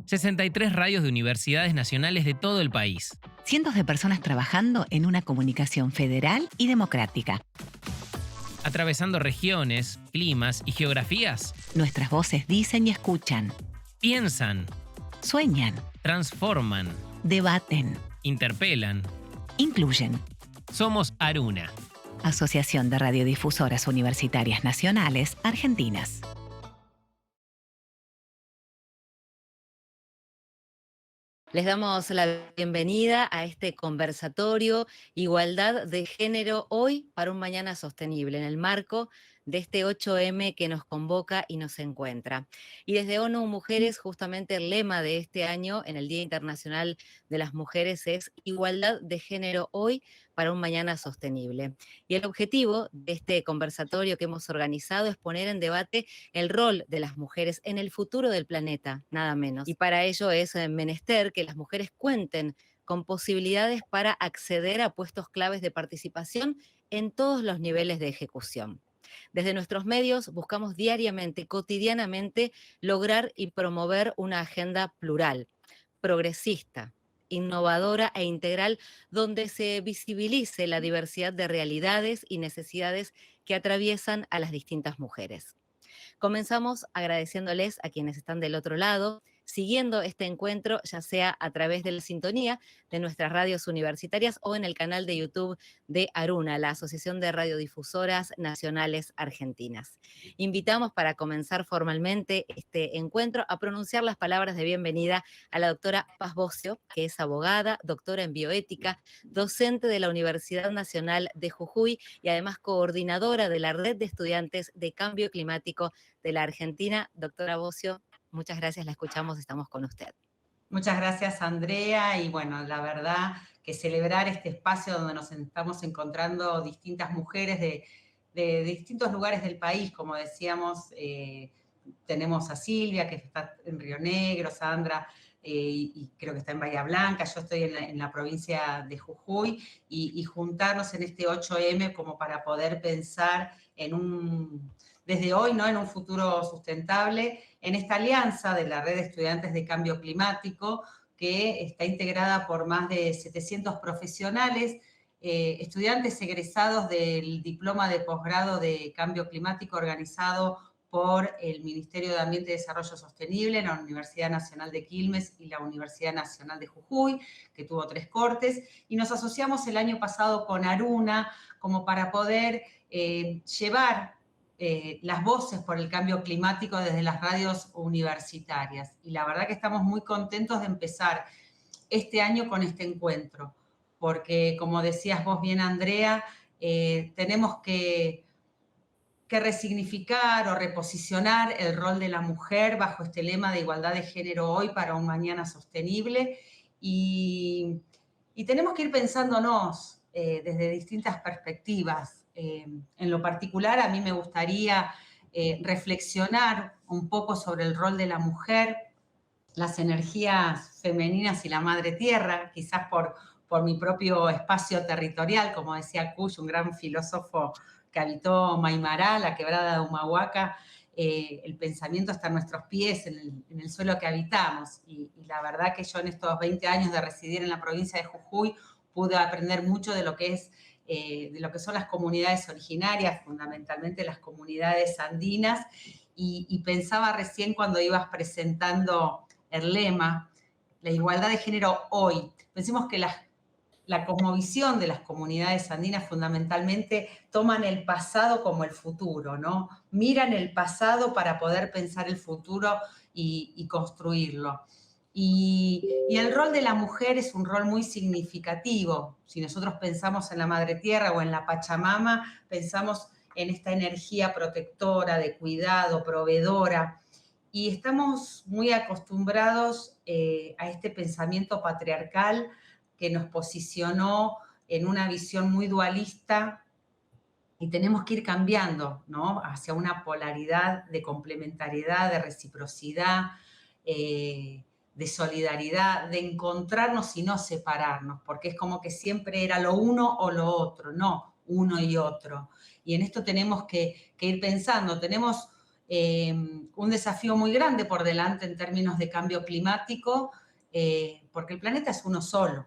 63 radios de universidades nacionales de todo el país. Cientos de personas trabajando en una comunicación federal y democrática. Atravesando regiones, climas y geografías. Nuestras voces dicen y escuchan. Piensan, Sueñan. transforman, Debaten. interpelan. Incluyen. Somos Aruna. Asociación de Radiodifusoras Universitarias Nacionales Argentinas. Les damos la bienvenida a este conversatorio Igualdad de Género hoy para un mañana sostenible en el marco de este 8M que nos convoca y nos encuentra. Y desde ONU Mujeres, justamente el lema de este año en el Día Internacional de las Mujeres es Igualdad de Género hoy para un mañana sostenible. Y el objetivo de este conversatorio que hemos organizado es poner en debate el rol de las mujeres en el futuro del planeta, nada menos. Y para ello es menester que las mujeres cuenten con posibilidades para acceder a puestos claves de participación en todos los niveles de ejecución. Desde nuestros medios buscamos diariamente, cotidianamente, lograr y promover una agenda plural, progresista, innovadora e integral, donde se visibilice la diversidad de realidades y necesidades que atraviesan a las distintas mujeres. Comenzamos agradeciéndoles a quienes están del otro lado, siguiendo este encuentro, ya sea a través de la sintonía de nuestras radios universitarias o en el canal de YouTube de Aruna, la Asociación de Radiodifusoras Nacionales Argentinas. Invitamos para comenzar formalmente este encuentro a pronunciar las palabras de bienvenida a la doctora Paz Bocio, que es abogada, doctora en bioética, docente de la Universidad Nacional de Jujuy y además coordinadora de la Red de Estudiantes de Cambio Climático de la Argentina. Doctora Bocio, muchas gracias, la escuchamos, estamos con usted. Muchas gracias, Andrea, y bueno, la verdad que celebrar este espacio donde nos estamos encontrando distintas mujeres de distintos lugares del país, como decíamos, tenemos a Silvia, que está en Río Negro, Sandra, y creo que está en Bahía Blanca, yo estoy en la provincia de Jujuy, y juntarnos en este 8M como para poder pensar desde hoy, ¿no?, en un futuro sustentable, en esta alianza de la Red de Estudiantes de Cambio Climático, que está integrada por más de 700 profesionales, estudiantes egresados del diploma de posgrado de Cambio Climático organizado por el Ministerio de Ambiente y Desarrollo Sostenible, la Universidad Nacional de Quilmes y la Universidad Nacional de Jujuy, que tuvo 3 cortes, y nos asociamos el año pasado con Aruna como para poder llevar las voces por el cambio climático desde las radios universitarias. Y la verdad que estamos muy contentos de empezar este año con este encuentro, porque como decías vos bien, Andrea, tenemos que resignificar o reposicionar el rol de la mujer bajo este lema de igualdad de género hoy para un mañana sostenible, y tenemos que ir pensándonos desde distintas perspectivas. En lo particular, a mí me gustaría reflexionar un poco sobre el rol de la mujer, las energías femeninas y la madre tierra, quizás por mi propio espacio territorial, como decía Cuy, un gran filósofo que habitó Maimará, la quebrada de Humahuaca. El pensamiento está en nuestros pies, en el suelo que habitamos, y la verdad que yo en estos 20 años de residir en la provincia de Jujuy pude aprender mucho de lo que son las comunidades originarias, fundamentalmente las comunidades andinas, y pensaba recién cuando ibas presentando el lema, la igualdad de género hoy. Pensemos que la cosmovisión de las comunidades andinas fundamentalmente toman el pasado como el futuro, ¿no? Miran el pasado para poder pensar el futuro y construirlo. Y el rol de la mujer es un rol muy significativo. Si nosotros pensamos en la Madre Tierra o en la Pachamama, pensamos en esta energía protectora, de cuidado, proveedora, y estamos muy acostumbrados a este pensamiento patriarcal que nos posicionó en una visión muy dualista, y tenemos que ir cambiando, ¿no?, hacia una polaridad de complementariedad, de reciprocidad, de solidaridad, de encontrarnos y no separarnos, porque es como que siempre era lo uno o lo otro, no uno y otro. Y en esto tenemos que ir pensando, tenemos un desafío muy grande por delante en términos de cambio climático, porque el planeta es uno solo.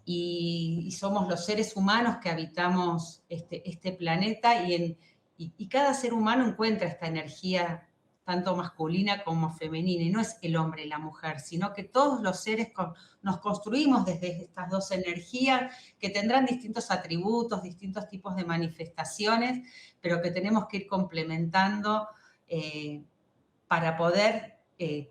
Y somos los seres humanos que habitamos este planeta y cada ser humano encuentra esta energía tanto masculina como femenina, y no es el hombre y la mujer, sino que todos los seres nos construimos desde estas dos energías que tendrán distintos atributos, distintos tipos de manifestaciones, pero que tenemos que ir complementando para poder,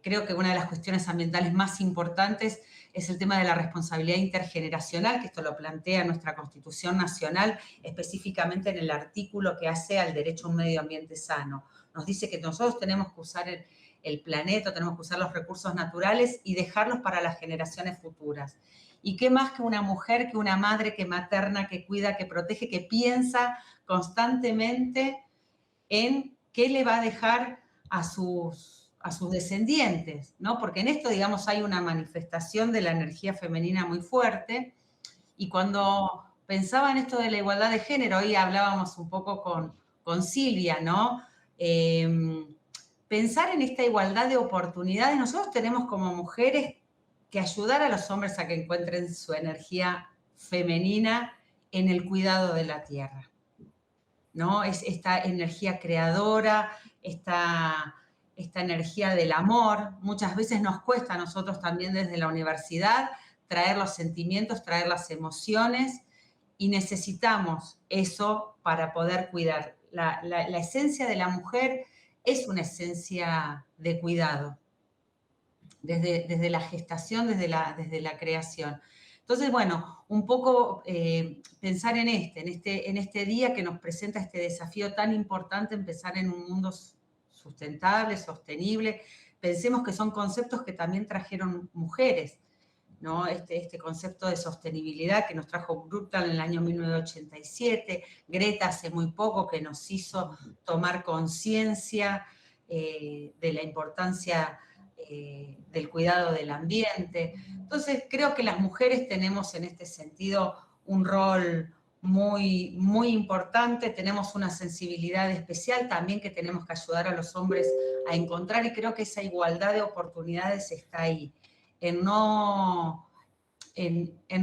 creo que una de las cuestiones ambientales más importantes es el tema de la responsabilidad intergeneracional, que esto lo plantea nuestra Constitución Nacional, específicamente en el artículo que hace al derecho a un medio ambiente sano. Nos dice que nosotros tenemos que usar el planeta, tenemos que usar los recursos naturales y dejarlos para las generaciones futuras. ¿Y qué más que una mujer, que una madre, que materna, que cuida, que protege, que piensa constantemente en qué le va a dejar a sus descendientes, ¿no? Porque en esto, digamos, hay una manifestación de la energía femenina muy fuerte, y cuando pensaba en esto de la igualdad de género, hoy hablábamos un poco con Silvia, ¿no? Pensar en esta igualdad de oportunidades, nosotros tenemos como mujeres que ayudar a los hombres a que encuentren su energía femenina en el cuidado de la tierra, ¿no? Es esta energía creadora, esta energía del amor. Muchas veces nos cuesta a nosotros también desde la universidad traer los sentimientos, traer las emociones, y necesitamos eso para poder cuidar. La esencia de la mujer es una esencia de cuidado, desde la gestación, desde la creación. Entonces, bueno, un poco pensar en este día que nos presenta este desafío tan importante, empezar en un mundo sustentable, sostenible. Pensemos que son conceptos que también trajeron mujeres, ¿no? Este concepto de sostenibilidad que nos trajo Brundtland en el año 1987, Greta hace muy poco, que nos hizo tomar conciencia de la importancia del cuidado del ambiente. Entonces, creo que las mujeres tenemos en este sentido un rol muy, muy importante, tenemos una sensibilidad especial también que tenemos que ayudar a los hombres a encontrar, y creo que esa igualdad de oportunidades está ahí, en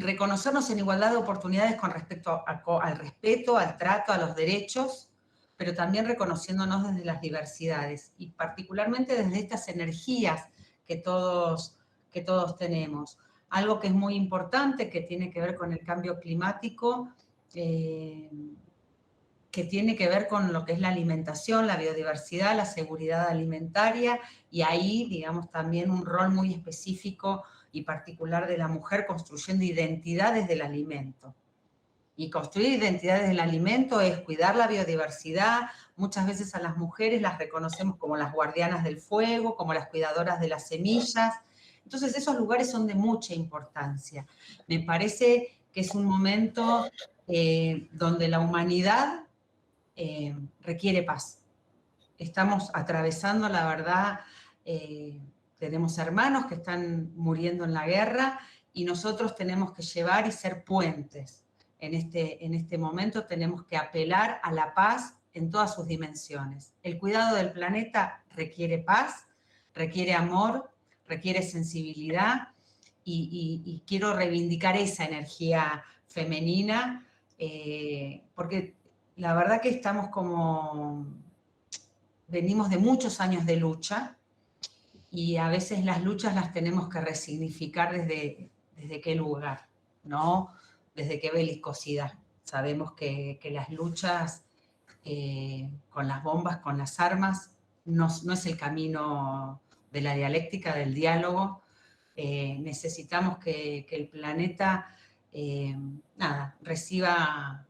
reconocernos en igualdad de oportunidades con respecto al respeto, al trato, a los derechos, pero también reconociéndonos desde las diversidades y particularmente desde estas energías que todos tenemos. Algo que es muy importante, que tiene que ver con el cambio climático, que tiene que ver con lo que es la alimentación, la biodiversidad, la seguridad alimentaria, y ahí, digamos, también un rol muy específico y particular de la mujer construyendo identidades del alimento. Y construir identidades del alimento es cuidar la biodiversidad. Muchas veces a las mujeres las reconocemos como las guardianas del fuego, como las cuidadoras de las semillas. Entonces esos lugares son de mucha importancia. Me parece que es un momento donde la humanidad requiere paz. Estamos atravesando, la verdad, tenemos hermanos que están muriendo en la guerra, y nosotros tenemos que llevar y ser puentes. En este momento tenemos que apelar a la paz en todas sus dimensiones. El cuidado del planeta requiere paz, requiere amor, requiere sensibilidad, y quiero reivindicar esa energía femenina, porque la verdad que estamos venimos de muchos años de lucha, y a veces las luchas las tenemos que resignificar desde qué lugar, ¿no? Desde qué belicosidad. Sabemos que las luchas con las bombas, con las armas, no es el camino de la dialéctica, del diálogo. Necesitamos que el planeta reciba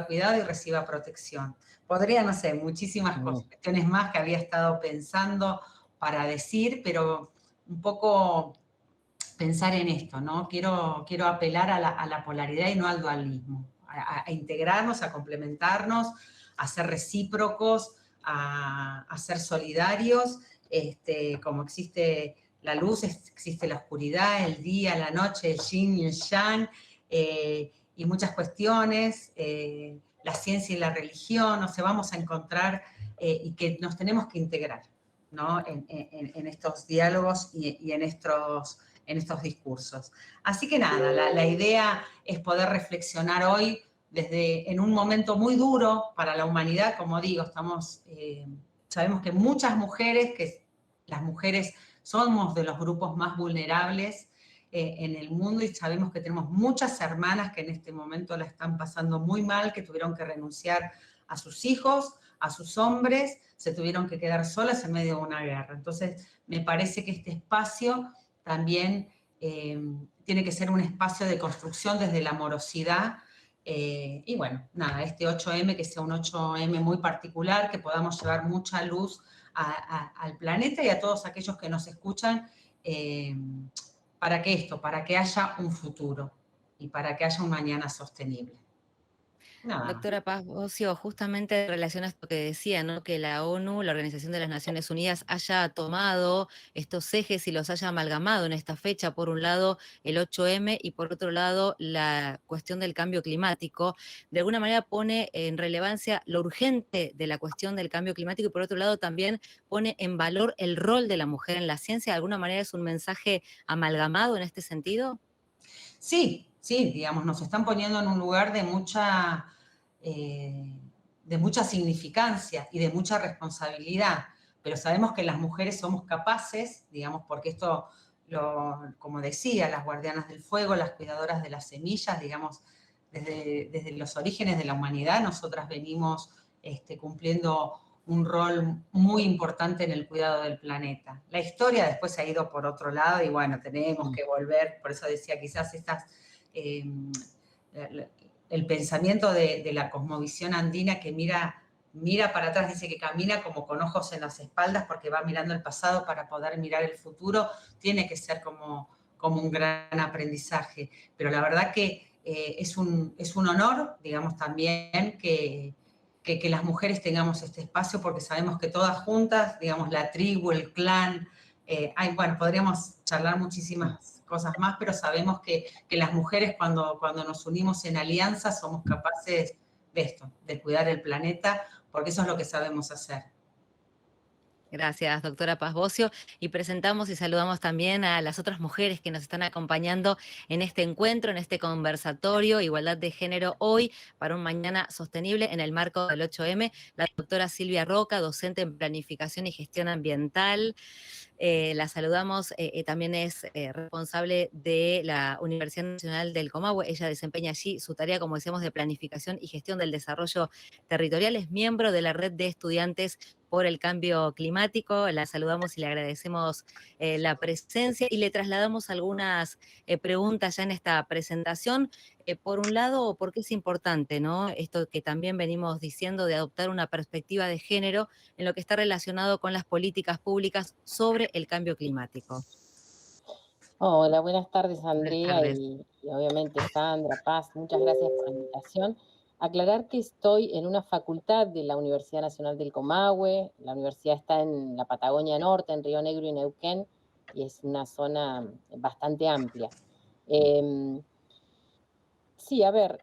cuidado y reciba protección. Podría, no sé, muchísimas cuestiones más que había estado pensando para decir, pero un poco pensar en esto, ¿no? Quiero apelar a la polaridad y no al dualismo, a integrarnos, a complementarnos, a ser recíprocos, a ser solidarios, como existe la luz, existe la oscuridad, el día, la noche, el yin y el yang, y muchas cuestiones, la ciencia y la religión, o sea, vamos a encontrar y que nos tenemos que integrar, ¿no? En estos diálogos y en estos discursos. Así que nada, la idea es poder reflexionar hoy en un momento muy duro para la humanidad, como digo, sabemos que muchas mujeres, que las mujeres somos de los grupos más vulnerables en el mundo y sabemos que tenemos muchas hermanas que en este momento la están pasando muy mal, que tuvieron que renunciar a sus hijos, a sus hombres, se tuvieron que quedar solas en medio de una guerra. Entonces, me parece que este espacio también tiene que ser un espacio de construcción desde la amorosidad. Y bueno, nada, este 8M que sea un 8M muy particular, que podamos llevar mucha luz al planeta y a todos aquellos que nos escuchan, para que haya un futuro y para que haya un mañana sostenible. Nada más. Doctora Paz Bocio, justamente en relación a esto que decía, ¿no? Que la ONU, la Organización de las Naciones Unidas, haya tomado estos ejes y los haya amalgamado en esta fecha, por un lado el 8M y por otro lado la cuestión del cambio climático, de alguna manera pone en relevancia lo urgente de la cuestión del cambio climático y por otro lado también pone en valor el rol de la mujer en la ciencia. ¿De alguna manera es un mensaje amalgamado en este sentido? Sí, sí, digamos, nos están poniendo en un lugar de mucha significancia y de mucha responsabilidad, pero sabemos que las mujeres somos capaces, digamos, porque esto, como decía, las guardianas del fuego, las cuidadoras de las semillas, digamos, desde los orígenes de la humanidad, nosotras venimos cumpliendo un rol muy importante en el cuidado del planeta. La historia después se ha ido por otro lado y bueno, tenemos que volver, por eso decía, quizás eh, el pensamiento de la cosmovisión andina que mira para atrás, dice que camina como con ojos en las espaldas porque va mirando el pasado para poder mirar el futuro, tiene que ser como un gran aprendizaje. Pero la verdad que es un honor, digamos, también que las mujeres tengamos este espacio porque sabemos que todas juntas, digamos, la tribu, el clan, bueno, podríamos charlar muchísimas cosas más, pero sabemos que las mujeres cuando nos unimos en alianza somos capaces de esto, de cuidar el planeta, porque eso es lo que sabemos hacer. Gracias, doctora Paz Bocio. Y presentamos y saludamos también a las otras mujeres que nos están acompañando en este encuentro, en este conversatorio, Igualdad de Género hoy para un mañana sostenible en el marco del 8M. La doctora Silvia Roca, docente en Planificación y Gestión Ambiental. La saludamos, también es responsable de la Universidad Nacional del Comahue. Ella desempeña allí su tarea, como decíamos, de planificación y gestión del desarrollo territorial. Es miembro de la red de estudiantes por el cambio climático. La saludamos y le agradecemos la presencia y le trasladamos algunas preguntas ya en esta presentación. Por un lado, porque es importante, ¿no? Esto que también venimos diciendo de adoptar una perspectiva de género en lo que está relacionado con las políticas públicas sobre el cambio climático. Hola, buenas tardes Buenas Andrea tardes. y obviamente Sandra, Paz, muchas gracias por la invitación. Aclarar que estoy en una facultad de la Universidad Nacional del Comahue, la universidad está en la Patagonia Norte, en Río Negro y Neuquén, y es una zona bastante amplia. Sí, a ver,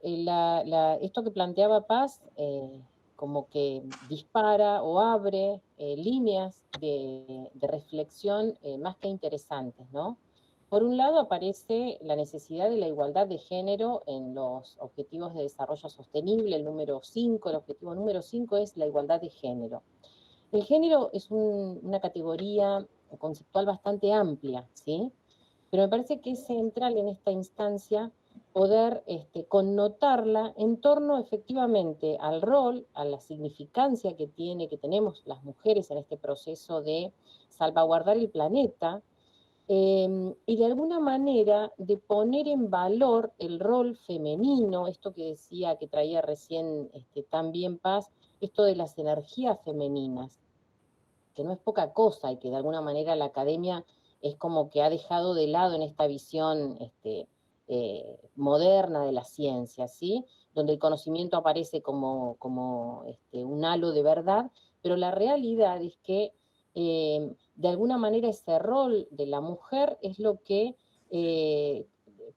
esto que planteaba Paz como que dispara o abre líneas de reflexión más que interesantes, ¿no? Por un lado aparece la necesidad de la igualdad de género en los objetivos de desarrollo sostenible, el número 5, el objetivo número 5 es la igualdad de género. El género es una categoría conceptual bastante amplia, ¿sí? Pero me parece que es central en esta instancia poder connotarla en torno efectivamente al rol, a la significancia que tenemos las mujeres en este proceso de salvaguardar el planeta, y de alguna manera de poner en valor el rol femenino, esto que decía, que traía recién también Paz, esto de las energías femeninas, que no es poca cosa y que de alguna manera la academia es como que ha dejado de lado en esta visión moderna de la ciencia, ¿sí? Donde el conocimiento aparece como un halo de verdad, pero la realidad es que de alguna manera ese rol de la mujer es lo que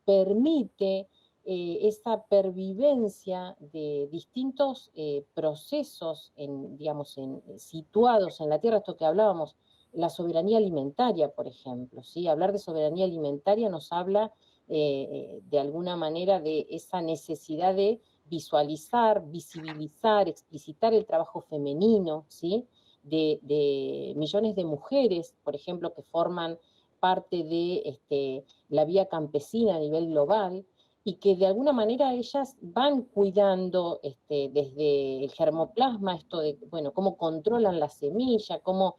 permite esa pervivencia de distintos procesos digamos, situados en la tierra, esto que hablábamos, la soberanía alimentaria, por ejemplo, ¿sí? Hablar de soberanía alimentaria nos habla de alguna manera de esa necesidad de visualizar, visibilizar, explicitar el trabajo femenino, ¿sí? De millones de mujeres, por ejemplo, que forman parte de la vía campesina a nivel global, y que de alguna manera ellas van cuidando desde el germoplasma, esto de, bueno, cómo controlan la semilla, cómo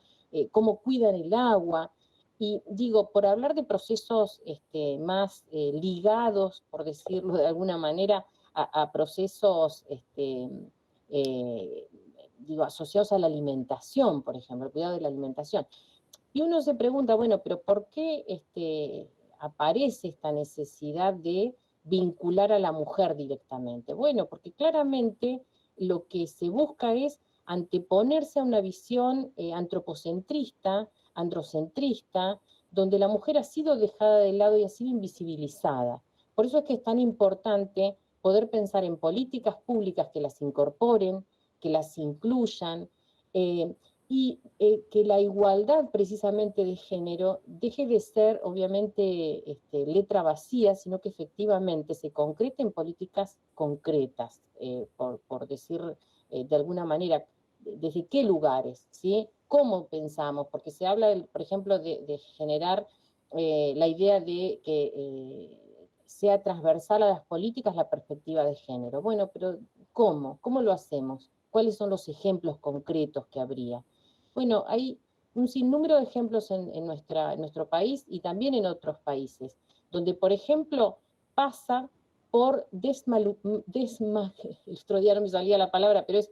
cuidan el agua. Y digo, por hablar de procesos más ligados, por decirlo de alguna manera, a procesos digo, asociados a la alimentación, por ejemplo, el cuidado de la alimentación. Y uno se pregunta, bueno, pero ¿por qué aparece esta necesidad de vincular a la mujer directamente? Bueno, porque claramente lo que se busca es anteponerse a una visión antropocentrista, androcentrista, donde la mujer ha sido dejada de lado y ha sido invisibilizada. Por eso es que es tan importante poder pensar en políticas públicas que las incorporen, que las incluyan, y que la igualdad precisamente de género deje de ser obviamente letra vacía, sino que efectivamente se concrete en políticas concretas, por decir de alguna manera, desde qué lugares, ¿sí? ¿Cómo pensamos? Porque se habla, por ejemplo, de generar la idea de que sea transversal a las políticas la perspectiva de género. Bueno, pero ¿cómo? ¿Cómo lo hacemos? ¿Cuáles son los ejemplos concretos que habría? Bueno, hay un sinnúmero de ejemplos en nuestro país y también en otros países, donde, por ejemplo, pasa por el otro día no me salía la palabra, pero es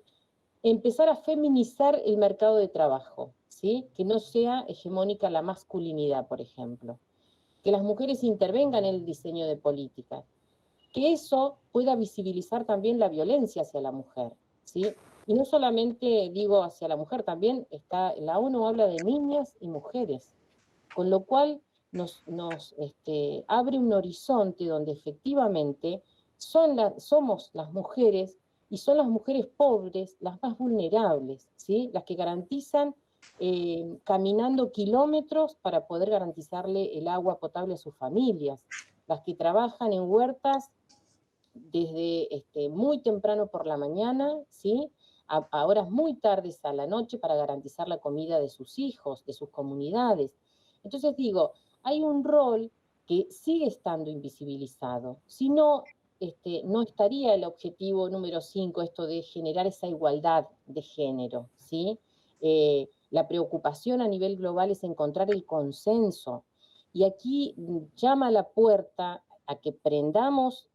empezar a feminizar el mercado de trabajo, ¿sí? Que no sea hegemónica la masculinidad, por ejemplo. Que las mujeres intervengan en el diseño de políticas. Que eso pueda visibilizar también la violencia hacia la mujer, ¿sí? Y no solamente digo hacia la mujer, también la ONU habla de niñas y mujeres, con lo cual nos abre un horizonte donde efectivamente somos las mujeres, y son las mujeres pobres las más vulnerables, ¿sí? Las que garantizan caminando kilómetros para poder garantizarle el agua potable a sus familias, las que trabajan en huertas desde muy temprano por la mañana, ¿sí? A horas muy tardes a la noche para garantizar la comida de sus hijos, de sus comunidades. Entonces digo, hay un rol que sigue estando invisibilizado. Si no, no estaría el objetivo número 5, esto de generar esa igualdad de género, ¿sí? La preocupación a nivel global es encontrar el consenso. Y aquí llama a la puerta a que prendamos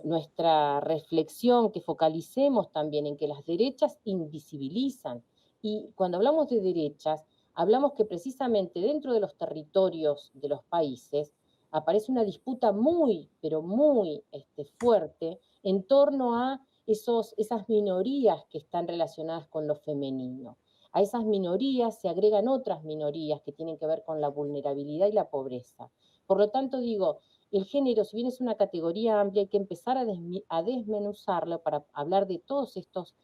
nuestra reflexión, que focalicemos también en que las derechas invisibilizan. Y cuando hablamos de derechas, hablamos que precisamente dentro de los territorios de los países aparece una disputa muy, pero muy fuerte en torno a esas minorías que están relacionadas con lo femenino. A esas minorías se agregan otras minorías que tienen que ver con la vulnerabilidad y la pobreza. Por lo tanto, digo, el género, si bien es una categoría amplia, hay que empezar a desmenuzarlo para hablar de todos estos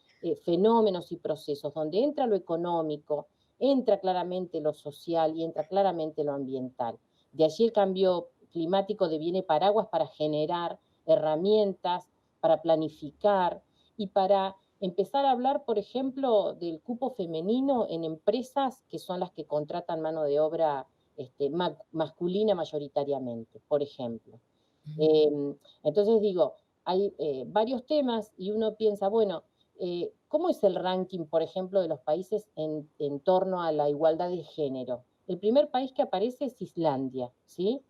fenómenos y procesos, donde entra lo económico, entra claramente lo social y entra claramente lo ambiental. De allí el cambio climático deviene paraguas para generar herramientas, para planificar y para empezar a hablar, por ejemplo, del cupo femenino en empresas que son las que contratan mano de obra masculina mayoritariamente, por ejemplo. Entonces digo, hay varios temas y uno piensa, bueno, ¿cómo es el ranking, por ejemplo, de los países en torno a la igualdad de género? El primer país que aparece es Islandia, ¿sí?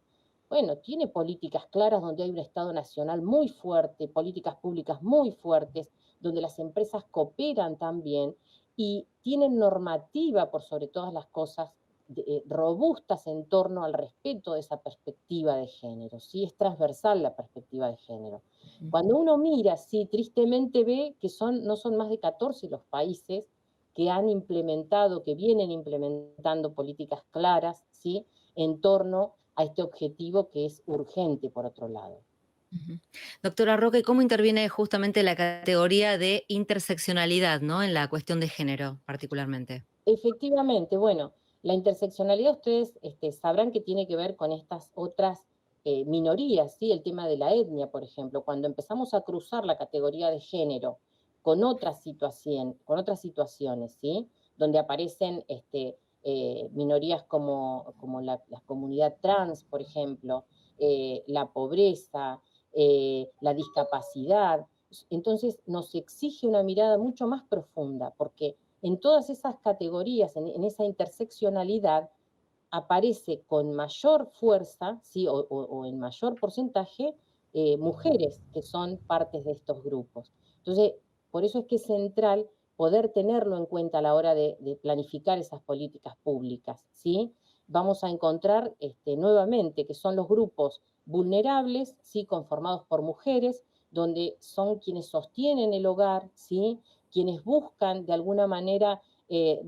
Bueno, tiene políticas claras donde hay un Estado nacional muy fuerte, políticas públicas muy fuertes, donde las empresas cooperan también y tienen normativa, por sobre todas las cosas, robustas en torno al respeto de esa perspectiva de género, ¿sí? Es transversal la perspectiva de género. Cuando uno mira, sí, tristemente ve que no son más de 14 los países que han implementado, que vienen implementando políticas claras, ¿sí? En torno a este objetivo que es urgente por otro lado. Ujú. Doctora Roca, ¿y cómo interviene justamente la categoría de interseccionalidad, ¿no? En la cuestión de género, particularmente. Efectivamente, bueno, la interseccionalidad ustedes sabrán que tiene que ver con estas otras minorías, ¿sí? El tema de la etnia, por ejemplo, cuando empezamos a cruzar la categoría de género con otras situaciones, ¿sí? Donde aparecen minorías como la comunidad trans, por ejemplo, la pobreza, la discapacidad. Entonces nos exige una mirada mucho más profunda, porque en todas esas categorías, en esa interseccionalidad, aparece con mayor fuerza, ¿sí? O en mayor porcentaje, mujeres que son partes de estos grupos. Entonces, por eso es que es central poder tenerlo en cuenta a la hora de planificar esas políticas públicas, ¿sí? Vamos a encontrar nuevamente que son los grupos vulnerables, ¿sí? Conformados por mujeres, donde son quienes sostienen el hogar, ¿sí? Quienes buscan de alguna manera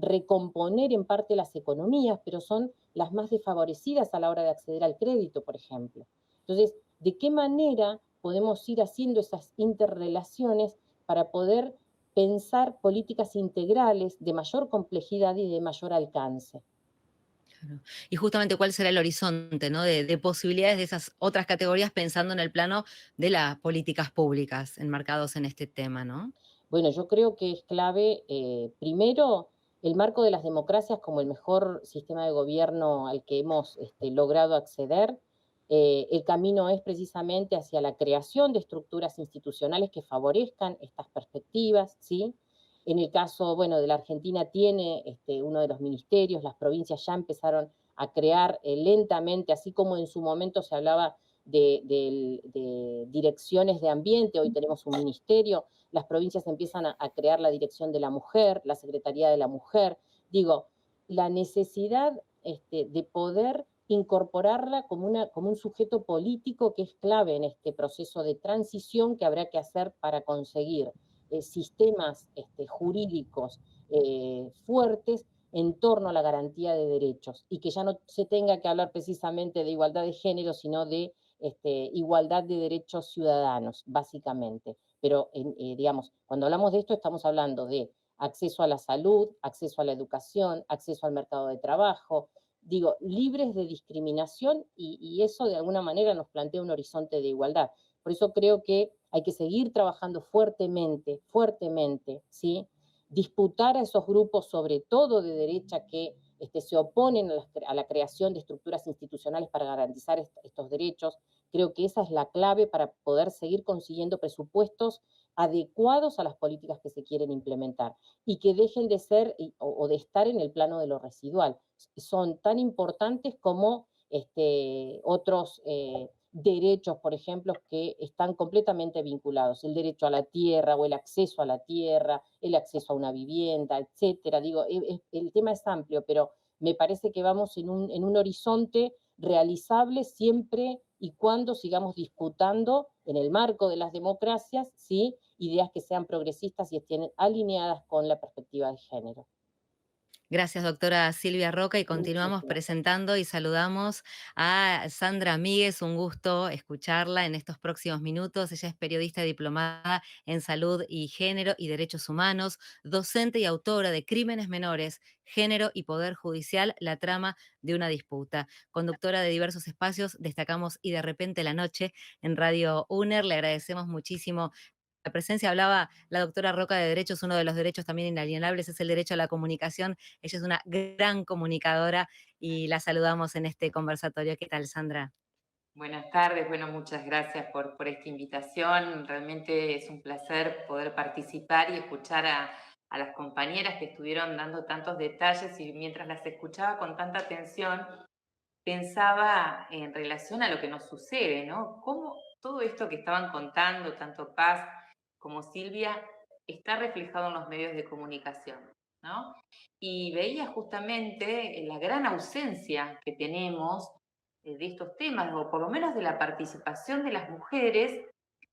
recomponer en parte las economías, pero son las más desfavorecidas a la hora de acceder al crédito, por ejemplo. Entonces, ¿de qué manera podemos ir haciendo esas interrelaciones para poder pensar políticas integrales de mayor complejidad y de mayor alcance? Claro. Y justamente cuál será el horizonte, ¿no? De posibilidades de esas otras categorías pensando en el plano de las políticas públicas enmarcados en este tema, ¿no? Bueno, yo creo que es clave, primero, el marco de las democracias como el mejor sistema de gobierno al que hemos logrado acceder. El camino es precisamente hacia la creación de estructuras institucionales que favorezcan estas perspectivas, ¿sí? En el caso, bueno, de la Argentina tiene uno de los ministerios, las provincias ya empezaron a crear lentamente, así como en su momento se hablaba de direcciones de ambiente, hoy tenemos un ministerio, las provincias empiezan a crear la Dirección de la Mujer, la Secretaría de la Mujer. Digo, la necesidad de poder incorporarla como un sujeto político que es clave en este proceso de transición que habrá que hacer para conseguir sistemas jurídicos fuertes en torno a la garantía de derechos y que ya no se tenga que hablar precisamente de igualdad de género, sino de igualdad de derechos ciudadanos, básicamente. Pero, digamos, cuando hablamos de esto estamos hablando de acceso a la salud, acceso a la educación, acceso al mercado de trabajo, digo, libres de discriminación y eso de alguna manera nos plantea un horizonte de igualdad. Por eso creo que hay que seguir trabajando fuertemente, fuertemente, ¿sí? Disputar a esos grupos, sobre todo de derecha, que se oponen a la creación de estructuras institucionales para garantizar estos derechos. Creo que esa es la clave para poder seguir consiguiendo presupuestos adecuados a las políticas que se quieren implementar y que dejen de ser o de estar en el plano de lo residual. Son tan importantes como otros derechos, por ejemplo, que están completamente vinculados, el derecho a la tierra o el acceso a la tierra, el acceso a una vivienda, etcétera. Digo, el tema es amplio, pero me parece que vamos en un horizonte realizable siempre y cuando sigamos disputando en el marco de las democracias, ¿sí? Ideas que sean progresistas y estén alineadas con la perspectiva de género. Gracias, doctora Silvia Roca, y continuamos Muchísimas gracias. presentando y saludamos a Sandra Míguez, un gusto escucharla en estos próximos minutos. Ella es periodista diplomada en salud y género y derechos humanos, docente y autora de Crímenes Menores, Género y Poder Judicial, la trama de una disputa. Conductora de diversos espacios, destacamos Y de repente la noche en Radio UNER. Le agradecemos muchísimo la presencia. Hablaba la doctora Roca de derechos, uno de los derechos también inalienables es el derecho a la comunicación. Ella es una gran comunicadora y la saludamos en este conversatorio. ¿Qué tal, Sandra? Buenas tardes, bueno, muchas gracias por esta invitación. Realmente es un placer poder participar y escuchar a las compañeras que estuvieron dando tantos detalles y mientras las escuchaba con tanta atención, pensaba en relación a lo que nos sucede, ¿no? Cómo todo esto que estaban contando, tanto Paz como Silvia, está reflejado en los medios de comunicación, ¿no? Y veía justamente la gran ausencia que tenemos de estos temas, o por lo menos de la participación de las mujeres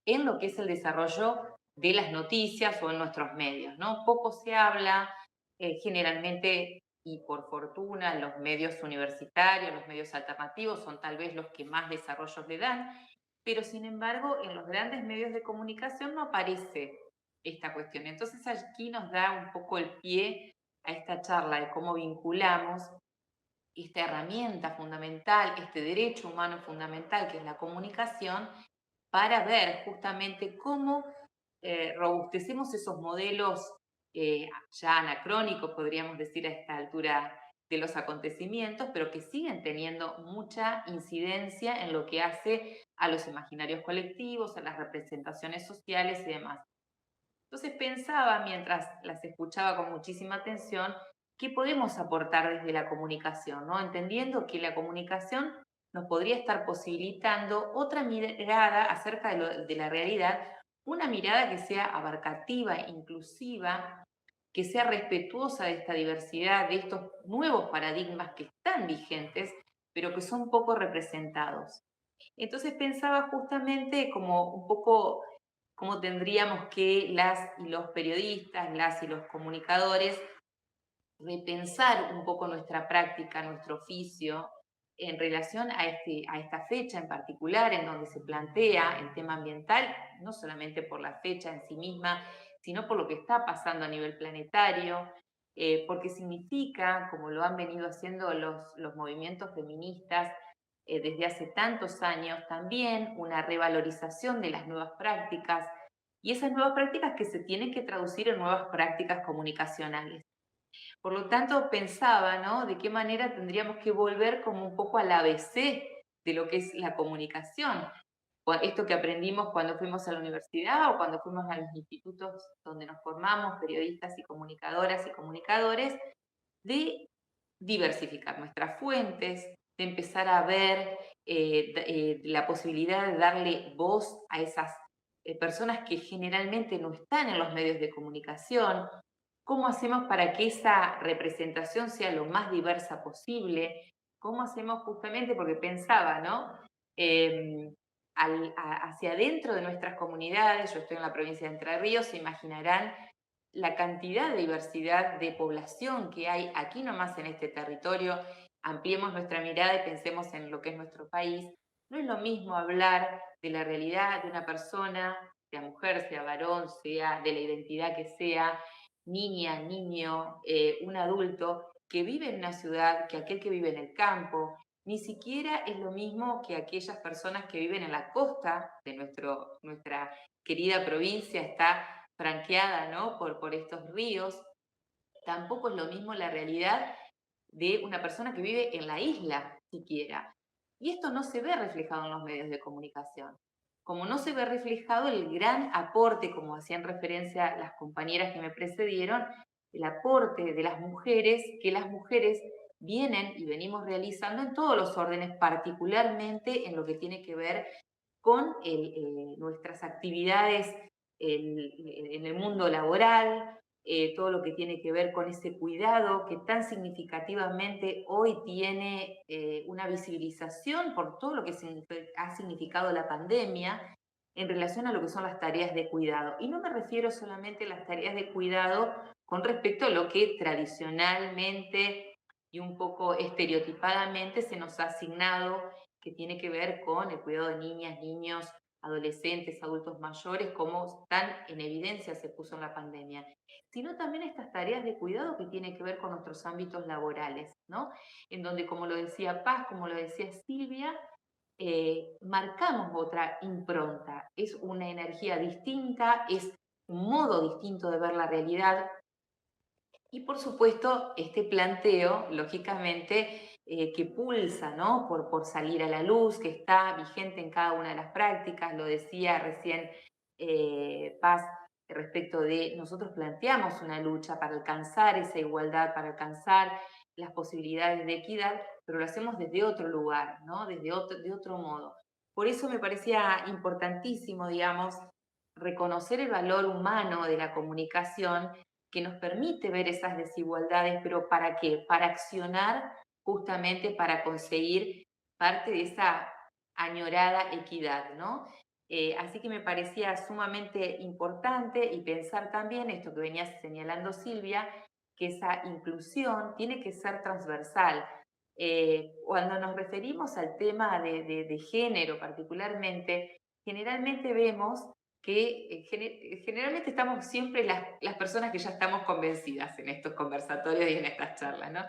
en lo que es el desarrollo de las noticias o en nuestros medios, ¿no? Poco se habla, generalmente y por fortuna los medios universitarios, los medios alternativos son tal vez los que más desarrollos le dan, pero sin embargo en los grandes medios de comunicación no aparece esta cuestión. Entonces aquí nos da un poco el pie a esta charla de cómo vinculamos esta herramienta fundamental, este derecho humano fundamental que es la comunicación, para ver justamente cómo robustecemos esos modelos ya anacrónicos, podríamos decir a esta altura de los acontecimientos, pero que siguen teniendo mucha incidencia en lo que hace a los imaginarios colectivos, a las representaciones sociales y demás. Entonces pensaba, mientras las escuchaba con muchísima atención, qué podemos aportar desde la comunicación, ¿no? Entendiendo que la comunicación nos podría estar posibilitando otra mirada acerca de la realidad, una mirada que sea abarcativa, inclusiva, que sea respetuosa de esta diversidad, de estos nuevos paradigmas que están vigentes, pero que son poco representados. Entonces pensaba justamente como un poco cómo tendríamos que las y los periodistas, las y los comunicadores repensar un poco nuestra práctica, nuestro oficio, en relación a esta fecha en particular, en donde se plantea el tema ambiental, no solamente por la fecha en sí misma, sino por lo que está pasando a nivel planetario, porque significa, como lo han venido haciendo los movimientos feministas desde hace tantos años, también una revalorización de las nuevas prácticas, y esas nuevas prácticas que se tienen que traducir en nuevas prácticas comunicacionales. Por lo tanto, pensaba, ¿no? De qué manera tendríamos que volver como un poco al ABC de lo que es la comunicación. Esto que aprendimos cuando fuimos a la universidad o cuando fuimos a los institutos donde nos formamos, periodistas y comunicadoras y comunicadores, de diversificar nuestras fuentes, de empezar a ver la posibilidad de darle voz a esas personas que generalmente no están en los medios de comunicación. ¿Cómo hacemos para que esa representación sea lo más diversa posible? ¿Cómo hacemos justamente, porque pensaba, ¿no? Hacia adentro de nuestras comunidades, yo estoy en la provincia de Entre Ríos, se imaginarán la cantidad de diversidad de población que hay aquí nomás en este territorio. Ampliemos nuestra mirada y pensemos en lo que es nuestro país. No es lo mismo hablar de la realidad de una persona, sea mujer, sea varón, sea de la identidad que sea, niña, niño, un adulto que vive en una ciudad que aquel que vive en el campo. Ni siquiera es lo mismo que aquellas personas que viven en la costa de nuestra querida provincia, está franqueada, ¿no? por estos ríos. Tampoco es lo mismo la realidad de una persona que vive en la isla, siquiera. Y esto no se ve reflejado en los medios de comunicación. Como no se ve reflejado el gran aporte, como hacían referencia las compañeras que me precedieron, el aporte de las mujeres, que las mujeres vienen y venimos realizando en todos los órdenes, particularmente en lo que tiene que ver con nuestras actividades en el mundo laboral, todo lo que tiene que ver con ese cuidado que tan significativamente hoy tiene una visibilización por todo lo que ha significado la pandemia en relación a lo que son las tareas de cuidado. Y no me refiero solamente a las tareas de cuidado con respecto a lo que tradicionalmente y un poco estereotipadamente se nos ha asignado, que tiene que ver con el cuidado de niñas, niños, adolescentes, adultos mayores, como tan en evidencia se puso en la pandemia, sino también estas tareas de cuidado que tienen que ver con nuestros ámbitos laborales, ¿no? En donde, como lo decía Paz, como lo decía Silvia, marcamos otra impronta, es una energía distinta, es un modo distinto de ver la realidad. Y por supuesto, este planteo, lógicamente, que pulsa, ¿no? por salir a la luz, que está vigente en cada una de las prácticas, lo decía recién Paz, respecto de nosotros planteamos una lucha para alcanzar esa igualdad, para alcanzar las posibilidades de equidad, pero lo hacemos desde otro lugar, ¿no? De otro modo. Por eso me parecía importantísimo, digamos, reconocer el valor humano de la comunicación que nos permite ver esas desigualdades, pero ¿para qué? Para accionar justamente para conseguir parte de esa añorada equidad, ¿no? Así que me parecía sumamente importante y pensar también esto que venía señalando Silvia, que esa inclusión tiene que ser transversal. Cuando nos referimos al tema de género particularmente, generalmente vemos que generalmente estamos siempre las personas que ya estamos convencidas en estos conversatorios y en estas charlas, ¿no?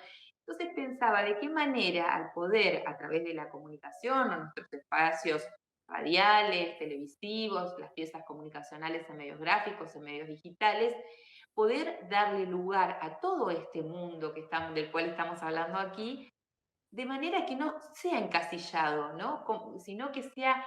Entonces pensaba de qué manera al poder, a través de la comunicación o nuestros espacios radiales, televisivos, las piezas comunicacionales en medios gráficos, en medios digitales, poder darle lugar a todo este mundo del cual estamos hablando aquí, de manera que no sea encasillado, ¿no? Sino que sea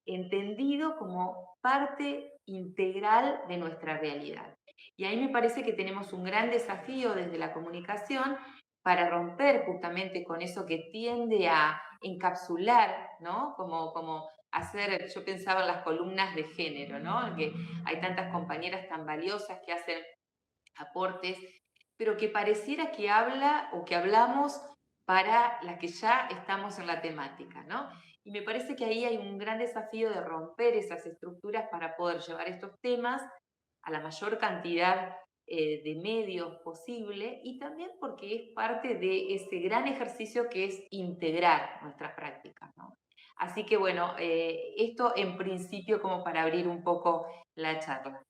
entendido como parte integral de nuestra realidad. Y ahí me parece que tenemos un gran desafío desde la comunicación para romper justamente con eso que tiende a encapsular, ¿no? Como hacer, yo pensaba en las columnas de género, ¿no? Que hay tantas compañeras tan valiosas que hacen aportes, pero que pareciera que habla o que hablamos para las que ya estamos en la temática, ¿no? Y me parece que ahí hay un gran desafío de romper esas estructuras para poder llevar estos temas a la mayor cantidad de medios posible, y también porque es parte de ese gran ejercicio que es integrar nuestras prácticas, ¿no? Así que bueno, esto en principio como para abrir un poco la charla.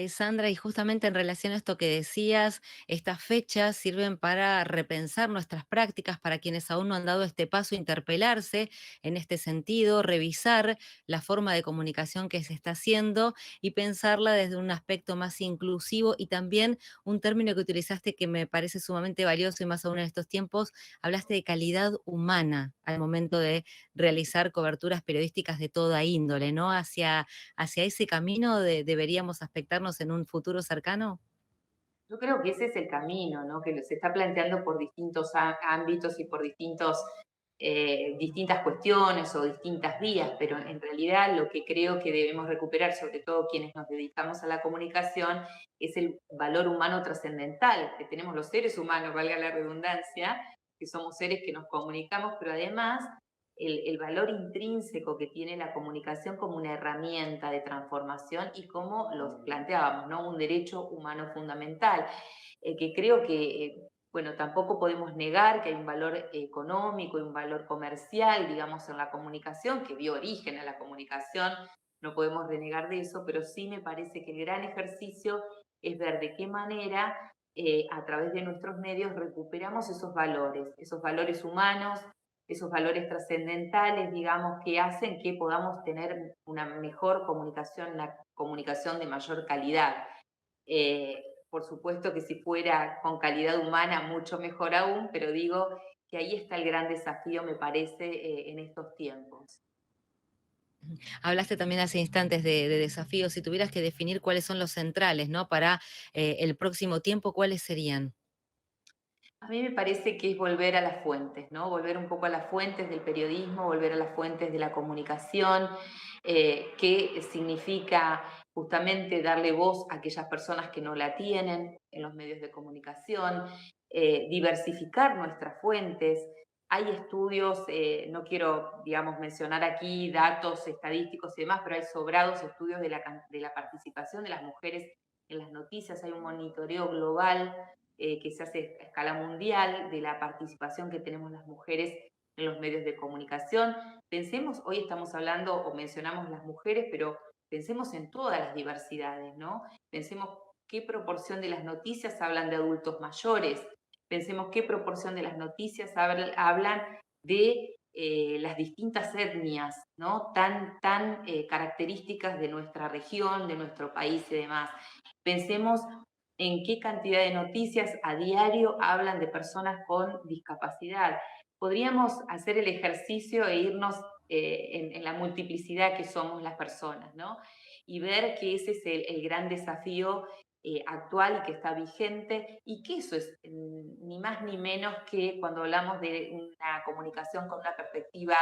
Sandra, y justamente en relación a esto que decías, estas fechas sirven para repensar nuestras prácticas, para quienes aún no han dado este paso, interpelarse en este sentido, revisar la forma de comunicación que se está haciendo y pensarla desde un aspecto más inclusivo, y también un término que utilizaste que me parece sumamente valioso y más aún en estos tiempos, hablaste de calidad humana al momento de realizar coberturas periodísticas de toda índole, ¿no? Hacia ese camino deberíamos aspectarnos en un futuro cercano? Yo creo que ese es el camino, ¿no? Que se está planteando por distintos ámbitos y por distintas cuestiones o distintas vías, pero en realidad lo que creo que debemos recuperar, sobre todo quienes nos dedicamos a la comunicación, es el valor humano trascendental que tenemos los seres humanos, valga la redundancia, que somos seres que nos comunicamos, pero además el valor intrínseco que tiene la comunicación como una herramienta de transformación y como los planteábamos, ¿no? Un derecho humano fundamental, que creo que, bueno, tampoco podemos negar que hay un valor económico y un valor comercial, digamos, en la comunicación, que dio origen a la comunicación, no podemos renegar de eso, pero sí me parece que el gran ejercicio es ver de qué manera a través de nuestros medios recuperamos esos valores humanos, esos valores trascendentales, digamos, que hacen que podamos tener una mejor comunicación, una comunicación de mayor calidad. Por supuesto que si fuera con calidad humana, mucho mejor aún, pero digo que ahí está el gran desafío, me parece, en estos tiempos. Hablaste también hace instantes de desafíos. Si tuvieras que definir cuáles son los centrales, ¿no? Para el próximo tiempo, ¿cuáles serían? A mí me parece que es volver a las fuentes, ¿no? Volver un poco a las fuentes del periodismo, volver a las fuentes de la comunicación, que significa justamente darle voz a aquellas personas que no la tienen en los medios de comunicación, diversificar nuestras fuentes. Hay estudios, no quiero, digamos, mencionar aquí datos estadísticos y demás, pero hay sobrados estudios de la participación de las mujeres en las noticias. Hay un monitoreo global que se hace a escala mundial de la participación que tenemos las mujeres en los medios de comunicación. Pensemos, hoy estamos hablando o mencionamos las mujeres, pero pensemos en todas las diversidades, ¿no? Pensemos qué proporción de las noticias hablan de adultos mayores, pensemos qué proporción de las noticias hablan de las distintas etnias, ¿no? Tan características de nuestra región, de nuestro país y demás. Pensemos en qué cantidad de noticias a diario hablan de personas con discapacidad. Podríamos hacer el ejercicio e irnos en la multiplicidad que somos las personas, ¿no? Y ver que ese es el gran desafío actual y que está vigente, y que eso es ni más ni menos que cuando hablamos de una comunicación con una perspectiva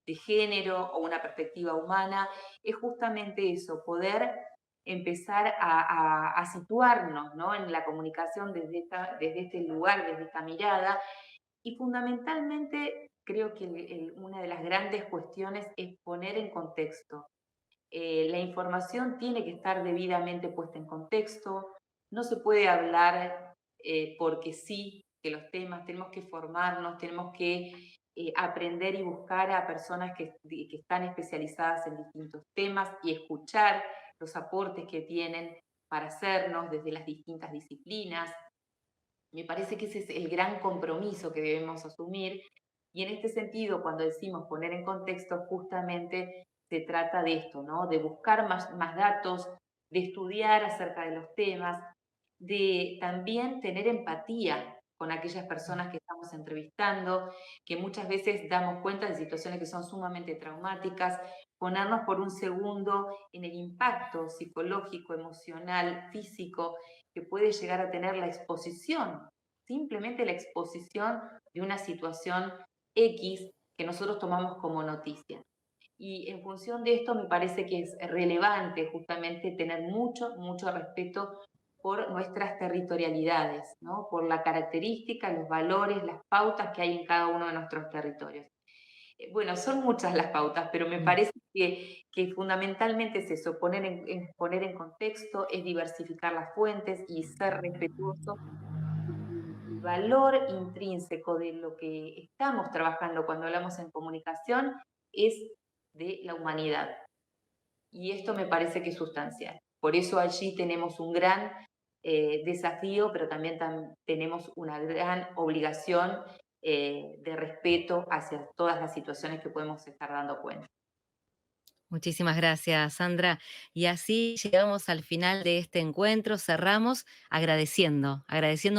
de género o una perspectiva humana, es justamente eso, poder empezar a situarnos, ¿no? En la comunicación desde este lugar, desde esta mirada, y fundamentalmente creo que una de las grandes cuestiones es poner en contexto. La información tiene que estar debidamente puesta en contexto, no se puede hablar porque sí, que los temas, tenemos que formarnos, tenemos que aprender y buscar a personas que están especializadas en distintos temas y escuchar los aportes que tienen para hacernos desde las distintas disciplinas. Me parece que ese es el gran compromiso que debemos asumir y en este sentido, cuando decimos poner en contexto, justamente se trata de esto, ¿no? De buscar más datos, de estudiar acerca de los temas, de también tener empatía con aquellas personas que estamos entrevistando, que muchas veces damos cuenta de situaciones que son sumamente traumáticas, ponernos por un segundo en el impacto psicológico, emocional, físico que puede llegar a tener la exposición, simplemente la exposición de una situación X que nosotros tomamos como noticia. Y en función de esto me parece que es relevante justamente tener mucho respeto por nuestras territorialidades, ¿no? Por la característica, los valores, las pautas que hay en cada uno de nuestros territorios. Bueno, son muchas las pautas, pero me parece que fundamentalmente es eso, poner en contexto, es diversificar las fuentes y ser respetuoso. El valor intrínseco de lo que estamos trabajando cuando hablamos en comunicación es de la humanidad. Y esto me parece que es sustancial. Por eso allí tenemos un gran desafío, pero también tenemos una gran obligación de respeto hacia todas las situaciones que podemos estar dando cuenta. Muchísimas gracias, Sandra. Y así llegamos al final de este encuentro. Cerramos agradeciendo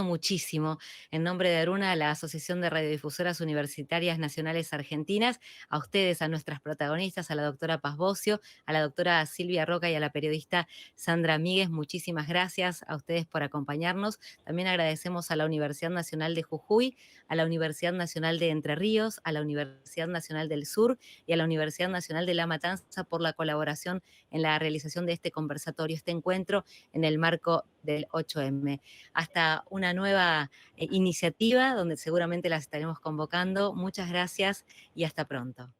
muchísimo en nombre de Aruna, la Asociación de Radiodifusoras Universitarias Nacionales Argentinas, a ustedes, a nuestras protagonistas, a la doctora Paz Bocio, a la doctora Silvia Roca y a la periodista Sandra Míguez. Muchísimas gracias a ustedes por acompañarnos. También agradecemos a la Universidad Nacional de Jujuy, a la Universidad Nacional de Entre Ríos, a la Universidad Nacional del Sur y a la Universidad Nacional de La Matanza por la colaboración en la realización de este conversatorio, este encuentro en el marco del 8M. Hasta una nueva iniciativa donde seguramente las estaremos convocando. Muchas gracias y hasta pronto.